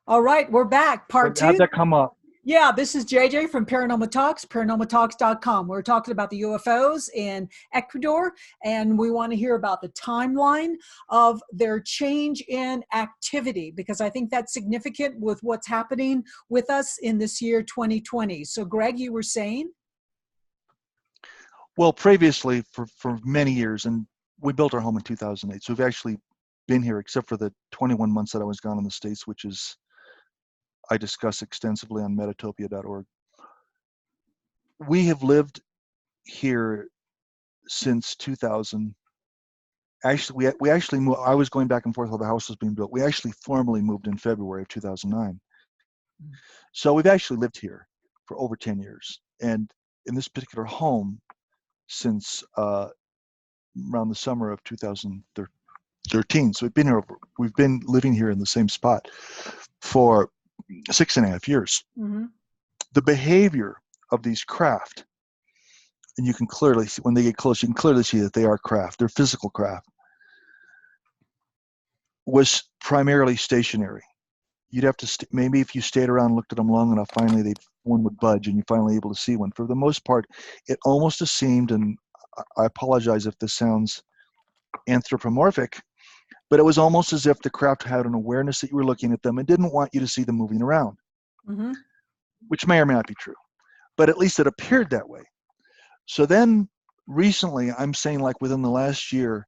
All right, we're back. Part How'd two. that come up? Yeah, this is JJ from Paranormal Talks, paranormaltalks.com. We're talking about the UFOs in Ecuador, and we want to hear about the timeline of their change in activity, because I think that's significant with what's happening with us in this year 2020. So, Greg, you were saying? Well, previously for many years, and we built our home in 2008, so we've actually been here except for the 21 months that I was gone in the States, which is I discuss extensively on metatopia.org. We have lived here since 2000. Actually, we actually moved. I was going back and forth while the house was being built. We actually formally moved in February of 2009. So we've actually lived here for over 10 years. And in this particular home, since around the summer of 2013. So we've been living here in the same spot for 6.5 years. Mm-hmm. The behavior of these craft, and you can clearly see when they get close, you can clearly see that they are craft, they're physical craft, was primarily stationary. You'd have to, maybe if you stayed around and looked at them long enough, finally one would budge and you're finally able to see one. For the most part, it almost seemed, and I apologize if this sounds anthropomorphic, but it was almost as if the craft had an awareness that you were looking at them and didn't want you to see them moving around, Mm-hmm. which may or may not be true, but at least it appeared that way. So then recently, I'm saying like within the last year,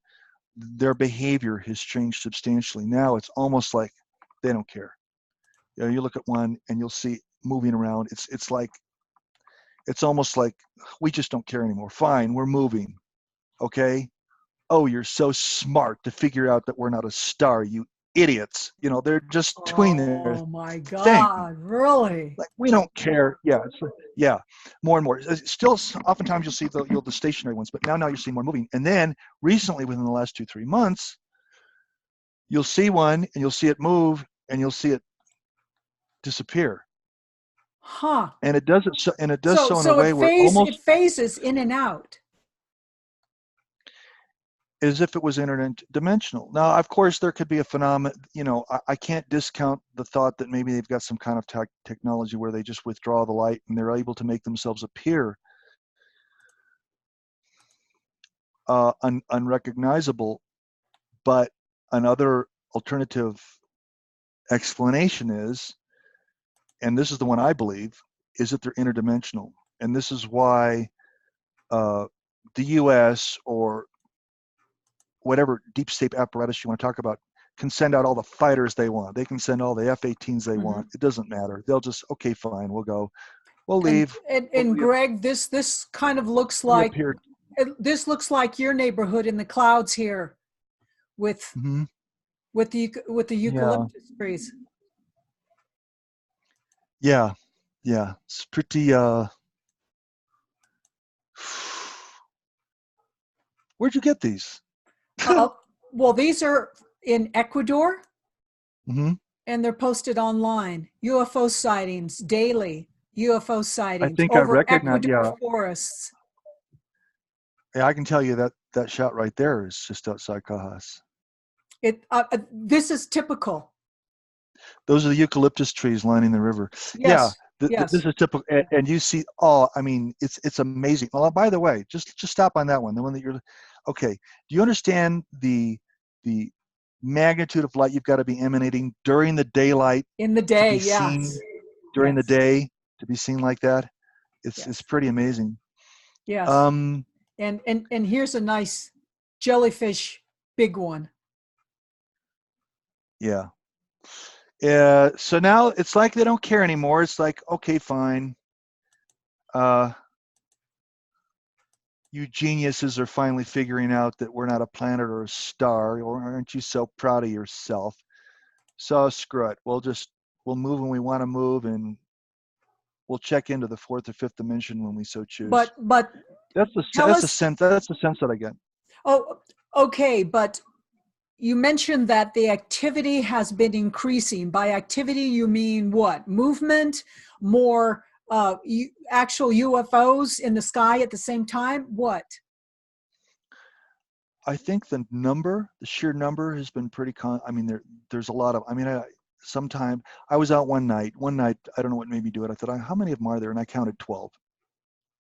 their behavior has changed substantially. Now it's almost like they don't care. You know, you look at one and you'll see moving around. It's almost like we just don't care anymore. Fine, we're moving. Okay. Oh, you're so smart to figure out that we're not a star, you idiots. You know, they're just doing their Oh my thing. God, really? Like we don't care. Yeah, yeah, more and more. Still, oftentimes you'll see the stationary ones, but now you're seeing more moving. And then recently, within the last 2-3 months, you'll see one and you'll see it move and you'll see it disappear. Huh. And it does it so, and it does So so in a so way where it almost phases in and out. as if it was interdimensional. Now, of course, there could be a phenomenon. You know, I can't discount the thought that maybe they've got some kind of technology where they just withdraw the light and they're able to make themselves appear unrecognizable. But another alternative explanation is, and this is the one I believe, is that they're interdimensional. And this is why the U.S. or whatever deep state apparatus you want to talk about can send out all the fighters they want. They can send all the F-18s they Mm-hmm. want. It doesn't matter. They'll just, okay, fine, we'll go. We'll And, leave. and We'll and Greg, this kind of looks like reappear. this looks like your neighborhood in the clouds here with Mm-hmm. with the Yeah, eucalyptus trees. yeah, yeah. It's pretty, where'd you get these? Uh, well, these are in Ecuador Mm-hmm. and they're posted online. UFO sightings daily. UFO I sightings think I over recognize, Ecuador yeah, forests. yeah, I can tell you that that shot right there is just outside Cajas. This is typical. Those are the eucalyptus trees lining the river. Yeah, Yes, yes. this is typical. And you see, oh, I mean, it's amazing. Well, by the way, just stop on that one, the one that you're. Okay, do you understand the magnitude of light you've got to be emanating during the daylight In the to day, be yes, seen during the yes, day to be seen like that? It's yes, pretty amazing. yes. Um, And here's a nice jellyfish, big one. yeah. So now it's like they don't care anymore. It's like, okay, fine. Uh, you geniuses are finally figuring out that we're not a planet or a star, or aren't you so proud of yourself? So screw it. We'll move when we want to move, and we'll check into the fourth or fifth dimension when we so choose. But That's the tell that's the us. sense that's the sense that I get. Oh, okay, but you mentioned that the activity has been increasing. By activity, you mean what? Movement, more actual UFOs in the sky at the same time? What? I think the sheer number has been pretty I mean, there's a lot of. I mean, sometime. I was out one night. One night, I don't know what made me do it. I thought, how many of them are there? And I counted 12.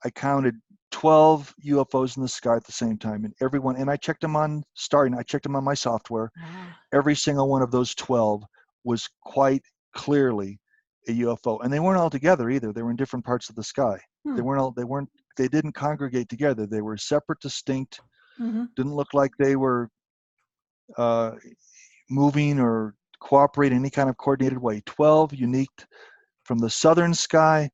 I counted 12 UFOs in the sky at the same time, and everyone. And I checked them on Starting. I checked them on my software. Ah. Every single one of those 12 was quite clearly a UFO, and they weren't all together either. They were in different parts of the sky. Hmm. They didn't congregate together. They were separate, distinct. Mm-hmm. Didn't look like they were moving or cooperating in any kind of coordinated way. 12 unique from the southern sky,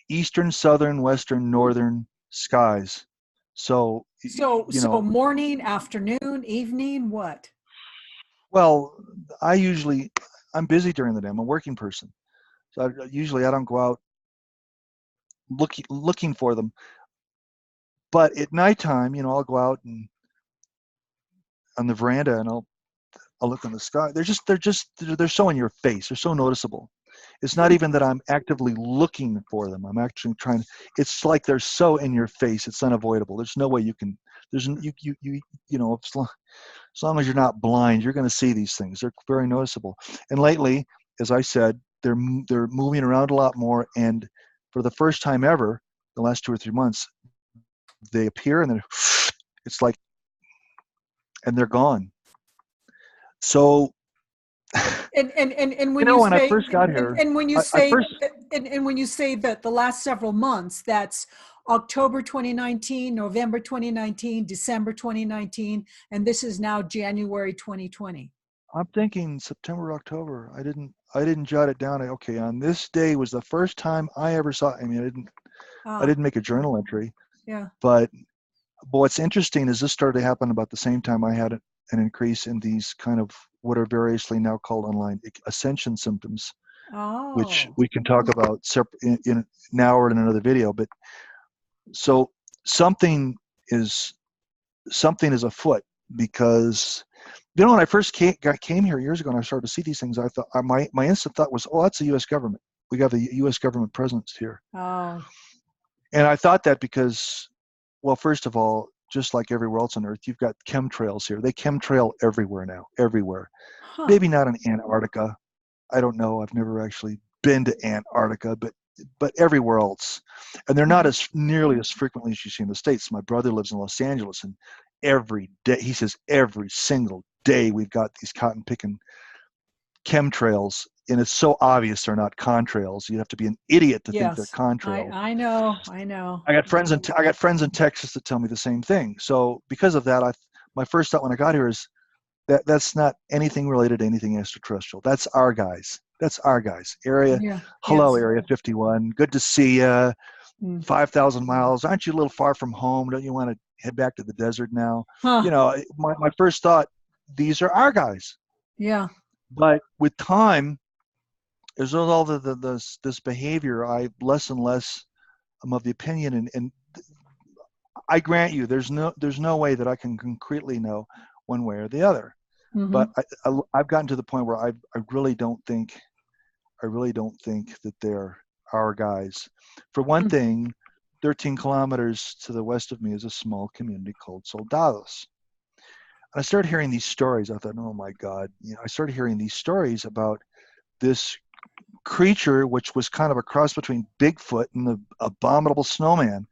eastern, southern, western, northern skies. So, So morning, afternoon, evening, what? well, I'm busy during the day. I'm a working person. So usually I don't go out looking for them. But at nighttime, I'll go out and on the veranda and I'll look in the sky. They're so in your face. They're so noticeable. It's not even that I'm actively looking for them. I'm actually trying. It's like they're so in your face. It's unavoidable. There's no way you can. There's as long as you're not blind, you're going to see these things. They're very noticeable. And lately, as I said, they're moving around a lot more. And for the first time ever, the last 2 or 3 months, they appear and then it's like, and they're gone. So, and when when I first got here, and when you say that the last several months, that's October 2019, November 2019, December 2019, and this is now January 2020. I'm thinking September, October. I didn't jot it down. Okay, on this day was the first time I ever saw. I mean, I didn't make a journal entry. Yeah. But what's interesting is this started to happen about the same time I had an increase in these kind of what are variously now called online ascension symptoms, which we can talk about in now or in another video. But so something is afoot, because when I first came here years ago and I started to see these things, I thought my instant thought was, oh, that's the U.S. government. We got the U.S. government presence here. Oh. And I thought that because, well, first of all, just like everywhere else on Earth, you've got chemtrails here. They chemtrail everywhere now, everywhere. Huh. Maybe not in Antarctica. I don't know. I've never actually been to Antarctica, but everywhere else. And they're not as nearly as frequently as you see in the States. My brother lives in Los Angeles, and every day, he says, every single day we've got these cotton picking chemtrails, and it's so obvious they're not contrails. You have to be an idiot to think they're contrails. I know. I got friends in Texas that tell me the same thing. So because of that, my first thought when I got here is that's not anything related to anything extraterrestrial. That's our guys. Area 51. Good to see you. 5,000 miles. Aren't you a little far from home? Don't you want to head back to the desert now? Huh. My first thought, these are our guys. Yeah. But with time, as all this behavior, I less and less am of the opinion, and I grant you, there's no way that I can concretely know one way or the other. Mm-hmm. But I've gotten to the point where I really don't think that they're our guys. For one thing, 13 kilometers to the west of me is a small community called Soldados. And I started hearing these stories. I thought, oh my God. I started hearing these stories about this creature, which was kind of a cross between Bigfoot and the abominable snowman.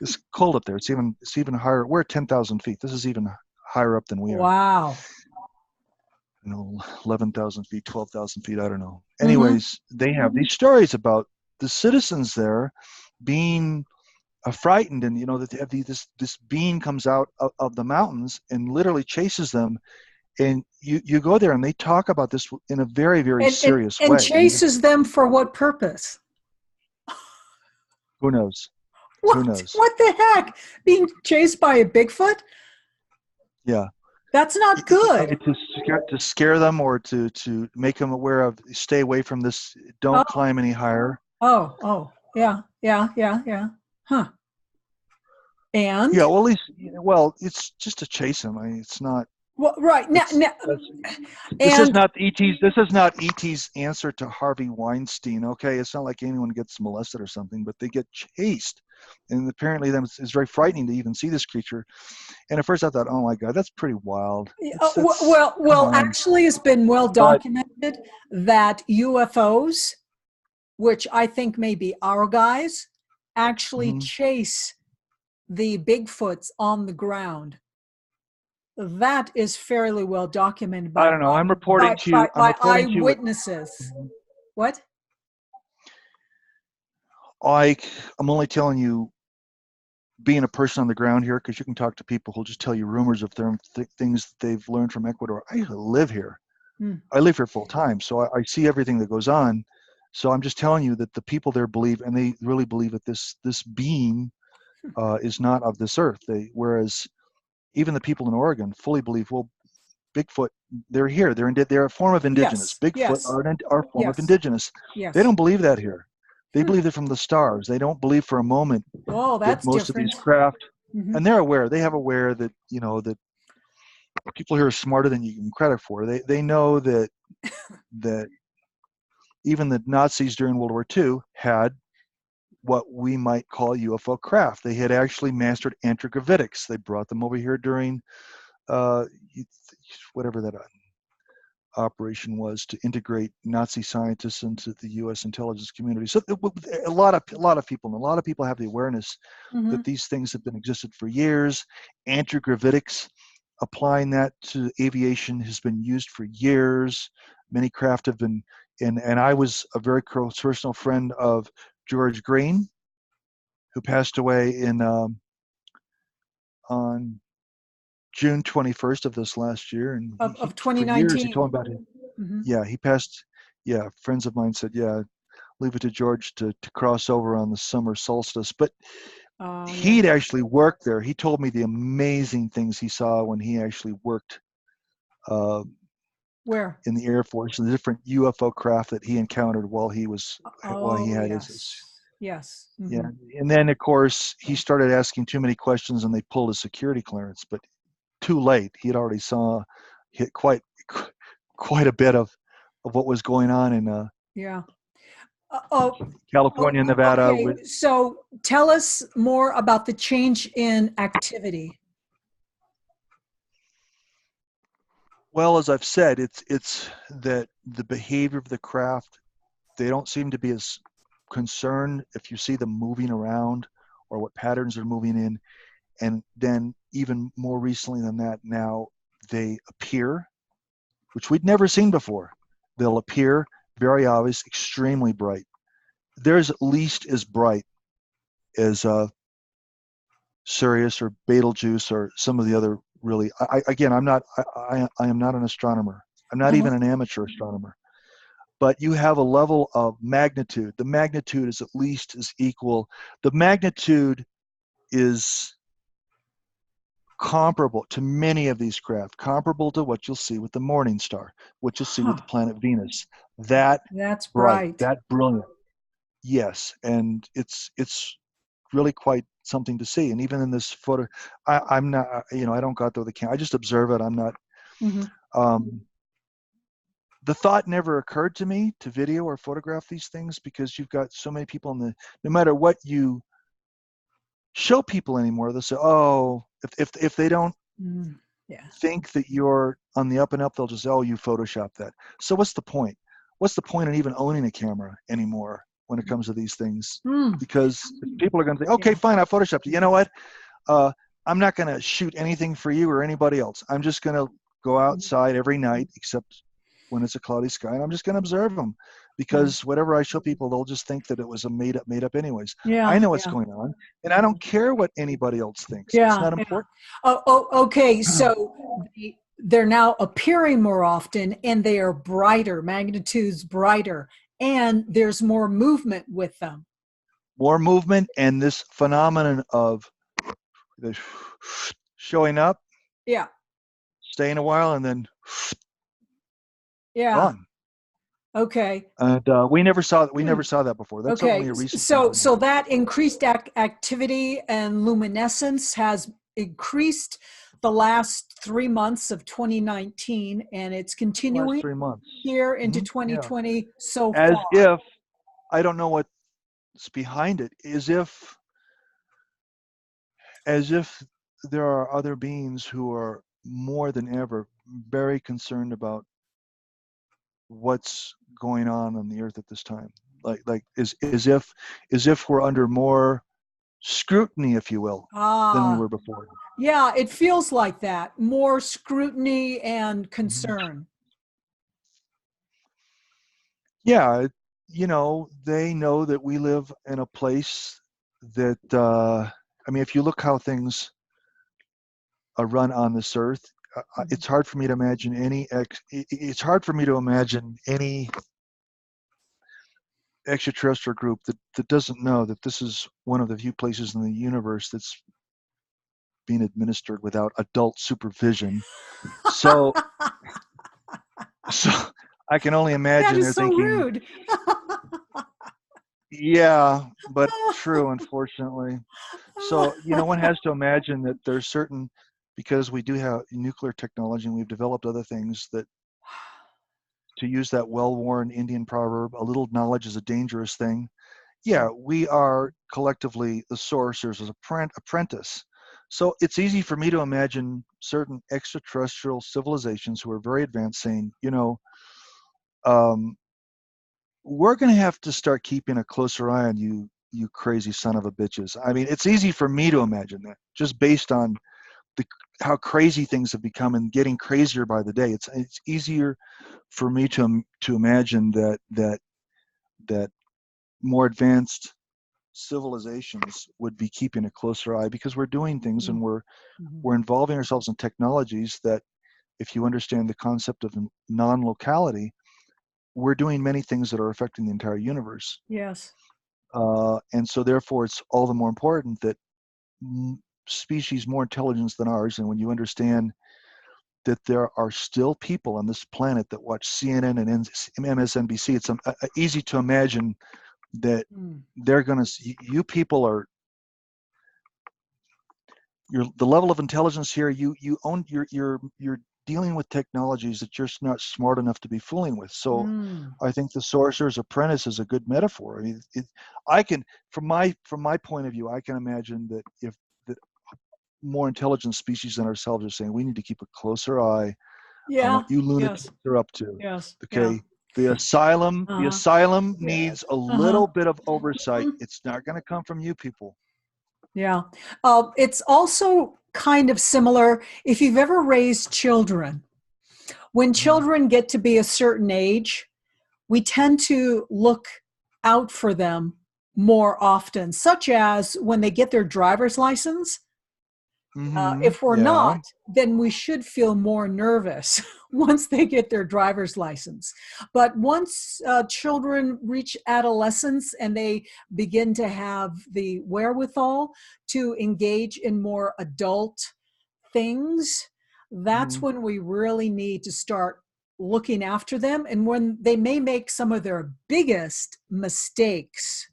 It's cold up there. It's even higher. We're at 10,000 feet. This is even higher up than we are. Wow. 11,000 feet, 12,000 feet. I don't know. Anyways, they have these stories about the citizens there being frightened, and that they have this being comes out of the mountains and literally chases them. And you go there and they talk about this in a very, very serious way. And chases them for what purpose? Who knows? Who knows? What the heck? Being chased by a Bigfoot? Yeah. That's not good. To scare them, or to make them aware of, stay away from this, don't climb any higher. Oh, yeah. Huh. And? Yeah, well, at least, it's just to chase them. I mean, it's not. Well, right. Now, this is not ET's answer to Harvey Weinstein, okay? It's not like anyone gets molested or something, but they get chased And apparently it's very frightening to even see this creature. And at first I thought, oh my God, that's pretty wild. Come Well, on. actually, it's been well But documented that UFOs, which I think may be our guys, actually mhm. chase the Bigfoots on the ground. That is fairly well documented I by don't know. I'm reporting to you. I'm reporting to you what eyewitnesses. What? I'm only telling you, being a person on the ground here, because you can talk to people who'll just tell you rumors of their things that they've learned from Ecuador. I live here. Hmm. I live here full time, so I see everything that goes on. So I'm just telling you that the people there believe, and they really believe that this being is not of this earth. Whereas even the people in Oregon fully believe, well, Bigfoot, they're here. They're a form of indigenous. Yes, Bigfoot yes, are a form of yes, indigenous. They yes. don't believe that here. They Hmm. believe it from the stars. They don't believe for a moment Oh, that that's most of these different. craft, Hmm. and they're aware. They have aware that that people here are smarter than you give them credit for. They know that even the Nazis during World War II had what we might call UFO craft. They had actually mastered antigravitics. They brought them over here during uh, whatever that operation was, to integrate Nazi scientists into the U.S. intelligence community. So a lot of people, and a lot of people have the awareness Hmm. that these things have been existed for years. Antigravitics, applying that to aviation, has been used for years. Many craft have been, and I was a very close personal friend of George Green, who passed away on June 21st of this last year. And Of for years, he 2019. told about it. Hmm. Yeah, he passed. Yeah, friends of mine said, yeah, leave it to George to cross over on the summer solstice. But Oh, yeah. he'd actually worked there. He told me the amazing things he saw when he actually worked uh, Where? in the Air Force, and the different UFO craft that he encountered while he Oh, had his. yes. Yes. Yeah, Hmm. and then of course he started asking too many questions, and they pulled his security clearance. But too late. He had already saw hit quite a bit of what was going on in Yeah. Oh, California, Nevada. okay. So tell us more about the change in activity. Well, as I've said, it's that the behavior of the craft, they don't seem to be as concerned if you see them moving around or what patterns they're moving in. And then even more recently than that, now they appear, which we'd never seen before. They'll appear very obvious, extremely bright. There's at least as bright as Sirius or Betelgeuse or some of the other really. Again, I am not an astronomer. I'm not Uh-huh. even an amateur astronomer. But you have a level of magnitude. The magnitude is at least as equal. The magnitude is comparable to many of these craft, comparable to what you'll see with the morning star, what you'll see with Huh. the planet Venus. That That's bright, bright. that brilliant. Yes, and it's really quite something to see. And even in this photo, I'm not, I don't go out there with the camera. I just observe it. I'm not. Hmm. Um, the thought never occurred to me to video or photograph these things, because you've got so many people no matter what you show people anymore, they'll say, oh, if they don't Mm. Yeah. think that you're on the up and up, they'll just say, oh, you photoshopped that. So what's the point? What's the point in even owning a camera anymore when it comes to these things? Mm. Because people are going to say, okay, Yeah. fine, I photoshopped it. You know what? I'm not going to shoot anything for you or anybody else. I'm just going to go outside every night, except when it's a cloudy sky, and I'm just going to observe them, Mm. because whatever I show people, they'll just think that it was a made up anyways. I Yeah. know what's Yeah. going on, and I don't care what anybody else thinks. It's Yeah. not Yeah. important. Okay. So they're now appearing more often and they are brighter, magnitudes brighter, and there's more movement with them. More movement, and this phenomenon of the showing up, Yeah. staying a while, and then Yeah. gone. Okay. And we never saw Hmm. that before. That's only Okay. a recent So phenomenon. that increased activity and luminescence has increased the last 3 months of 2019, and it's The last continuing 3 months. here into Yeah. 2020 so As far. if, I don't know what's behind it, as if as if there are other beings who are more than ever very concerned about what's going on the earth at this time. Like as if we're under more scrutiny, if you will, than we Ah, were before. yeah, it feels like that. More scrutiny and Mhm. concern. Yeah, they know that we live in a place that, I mean, if you look how things are run on this earth, Mhm. it's hard for me to imagine it's hard for me to imagine any extraterrestrial group that doesn't know that this is one of the few places in the universe that's being administered without adult supervision. So, so I can only That imagine is they're so thinking, rude. yeah, but true, unfortunately. So, one has to imagine that there's certain, because we do have nuclear technology and we've developed other things that, to use that well-worn Indian proverb, a little knowledge is a dangerous thing. Yeah, we are collectively the sorcerer's apprentice. So it's easy for me to imagine certain extraterrestrial civilizations who are very advanced saying, um, we're going to have to start keeping a closer eye on you, you crazy son of a bitches. I mean, it's easy for me to imagine that, just based on the how crazy things have become and getting crazier by the day. It's easier for me to imagine that more advanced civilizations would be keeping a closer eye, because we're doing things and Mhm. we're involving ourselves in technologies that, if you understand the concept of non-locality, we're doing many things that are affecting the entire universe. Yes. And so therefore it's all the more important that species more intelligent than ours, and when you understand that there are still people on this planet that watch CNN and MSNBC, it's easy to imagine that Mm. they're going to, you people are, the level of intelligence here, you own, you're dealing with technologies that you're not smart enough to be fooling with. So Mm. I think the sorcerer's apprentice is a good metaphor. I mean, I can, from my point of view, I can imagine that if the more intelligent species than ourselves are saying, we need to keep a closer eye on Yeah. what you lunatics Yes. are up to. Yes. Yeah. Okay. The asylum Yeah. needs a Uh-huh. little bit of oversight. It's not going to come from you people. Yeah. It's also kind of similar if you've ever raised children. When Mhm. children get to be a certain age, we tend to look out for them more often, such as when they get their driver's license. If we're Yeah. not, then we should feel more nervous once they get their driver's license. But once children reach adolescence and they begin to have the wherewithal to engage in more adult things, that's Mhm. when we really need to start looking after them, and when they may make some of their biggest mistakes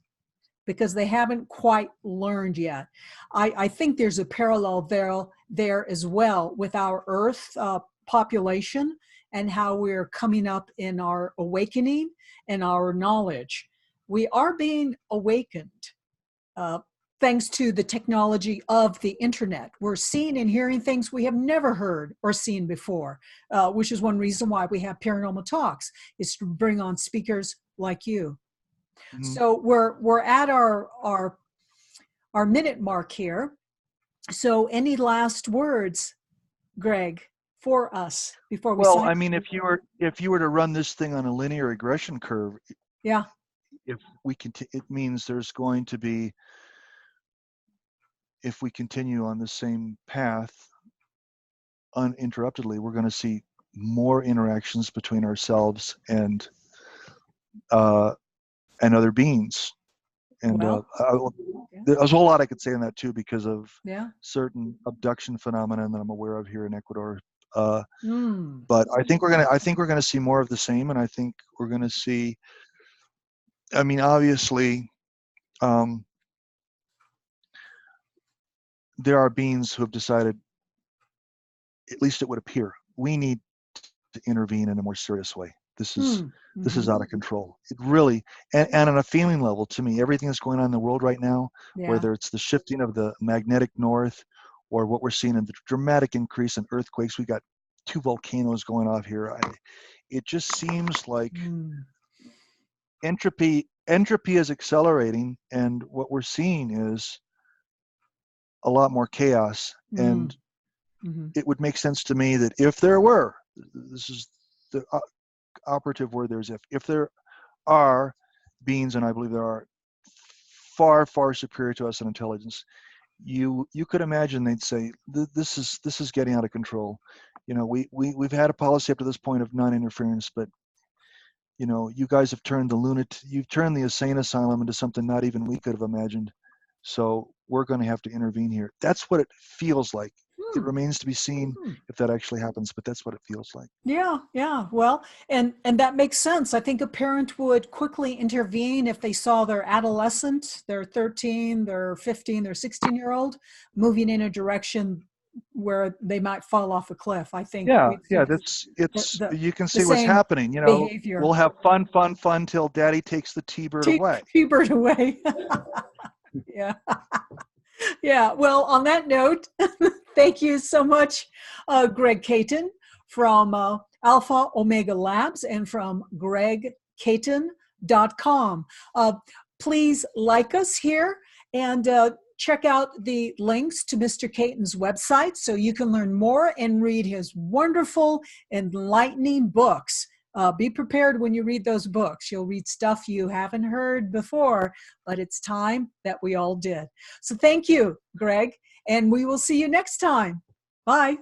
because they haven't quite learned yet. I think there's a parallel there as well with our Earth population and how we're coming up in our awakening and our knowledge. We are being awakened uh, thanks to the technology of the internet. We're seeing and hearing things we have never heard or seen before, which is one reason why we have paranormal talks, is to bring on speakers like you. Mhm. So we're at our minute mark here. So any last words, Greg, for us before we Well, sign? I mean, if you were to run this thing on a linear regression curve, Yeah. if it means there's going to be, if we continue on the same path uninterruptedly, we're going to see more interactions between ourselves uh, and other beings. And Well. Yeah. there's a whole lot I could say on that too, because of Yeah. certain abduction phenomenon that I'm aware of here in Ecuador. Uh, Mm. but I think we're gonna see more of the same, and I think we're gonna see. I mean, obviously, um, there are beings who have decided, at least it would appear, we need to intervene in a more serious way. this is Mm-hmm. out of control. It really, and on a feeling level, to me, everything that's going on in the world right now, Yeah. whether it's the shifting of the magnetic north, or what we're seeing in the dramatic increase in earthquakes. We got 2 volcanoes going off here. It just seems like Mm. entropy is accelerating, and what we're seeing is a lot more chaos. Mm. And Mm-hmm. it would make sense to me that if there were, this is the operative word there is if there are beings, and I believe there are, far, far superior to us in intelligence, you could imagine they'd say, this is getting out of control. You know, we've had a policy up to this point of non-interference, but you know, you guys have turned you've turned the insane asylum into something not even we could have imagined. So we're going to have to intervene here. That's what it feels like. It Hmm. remains to be seen Hmm. if that actually happens, but that's what it feels like. Yeah, yeah. Well, and that makes sense. I think a parent would quickly intervene if they saw their adolescent, their 13, their 15, their 16-year-old moving in a direction where they might fall off a cliff. I think Yeah, we'd see yeah, the that's the, it's the, you can the see what's same happening. You know, we'll behavior. have fun till daddy takes the T-bird away. T-bird away. Yeah. Yeah. Well, on that note, thank you so much, Greg Caton from Alpha Omega Labs and from gregcaton.com. Please like us here and check out the links to Mr. Caton's website so you can learn more and read his wonderful, enlightening books. Be prepared when you read those books. You'll read stuff you haven't heard before, but it's time that we all did. So thank you, Greg, and we will see you next time. Bye.